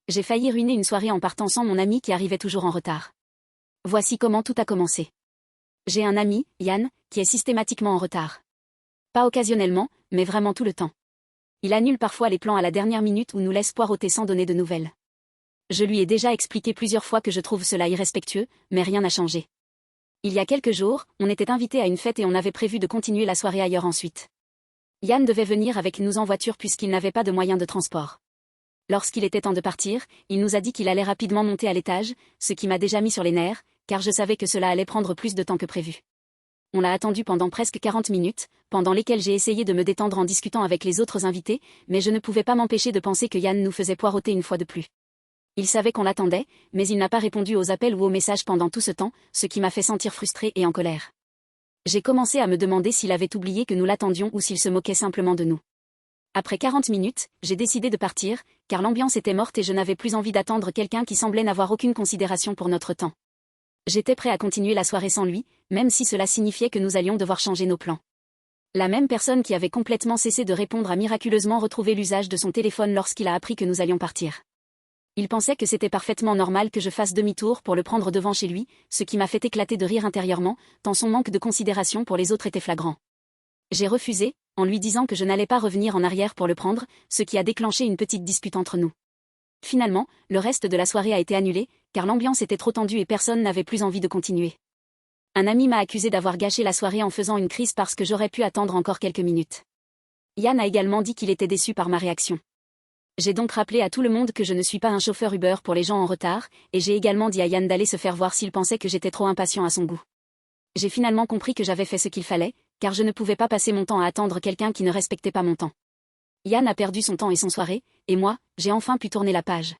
J'ai failli ruiner une soirée en partant sans mon ami qui arrivait toujours en retard. Voici comment tout a commencé. J'ai un ami, Yann, qui est systématiquement en retard. Pas occasionnellement, mais vraiment tout le temps. Il annule parfois les plans à la dernière minute ou nous laisse poireauter sans donner de nouvelles. Je lui ai déjà expliqué plusieurs fois que je trouve cela irrespectueux, mais rien n'a changé. Il y a quelques jours, on était invités à une fête et on avait prévu de continuer la soirée ailleurs ensuite. Yann devait venir avec nous en voiture puisqu'il n'avait pas de moyen de transport. Lorsqu'il était temps de partir, il nous a dit qu'il allait rapidement monter à l'étage, ce qui m'a déjà mis sur les nerfs, car je savais que cela allait prendre plus de temps que prévu. On l'a attendu pendant presque 40 minutes, pendant lesquelles j'ai essayé de me détendre en discutant avec les autres invités, mais je ne pouvais pas m'empêcher de penser que Yann nous faisait poireauter une fois de plus. Il savait qu'on l'attendait, mais il n'a pas répondu aux appels ou aux messages pendant tout ce temps, ce qui m'a fait sentir frustrée et en colère. J'ai commencé à me demander s'il avait oublié que nous l'attendions ou s'il se moquait simplement de nous. Après 40 minutes, j'ai décidé de partir, car l'ambiance était morte et je n'avais plus envie d'attendre quelqu'un qui semblait n'avoir aucune considération pour notre temps. J'étais prêt à continuer la soirée sans lui, même si cela signifiait que nous allions devoir changer nos plans. La même personne qui avait complètement cessé de répondre a miraculeusement retrouvé l'usage de son téléphone lorsqu'il a appris que nous allions partir. Il pensait que c'était parfaitement normal que je fasse demi-tour pour le prendre devant chez lui, ce qui m'a fait éclater de rire intérieurement, tant son manque de considération pour les autres était flagrant. J'ai refusé, en lui disant que je n'allais pas revenir en arrière pour le prendre, ce qui a déclenché une petite dispute entre nous. Finalement, le reste de la soirée a été annulé, car l'ambiance était trop tendue et personne n'avait plus envie de continuer. Un ami m'a accusé d'avoir gâché la soirée en faisant une crise parce que j'aurais pu attendre encore quelques minutes. Yann a également dit qu'il était déçu par ma réaction. J'ai donc rappelé à tout le monde que je ne suis pas un chauffeur Uber pour les gens en retard, et j'ai également dit à Yann d'aller se faire voir s'il pensait que j'étais trop impatient à son goût. J'ai finalement compris que j'avais fait ce qu'il fallait, car je ne pouvais pas passer mon temps à attendre quelqu'un qui ne respectait pas mon temps. Yann a perdu son temps et son soirée, et moi, j'ai enfin pu tourner la page.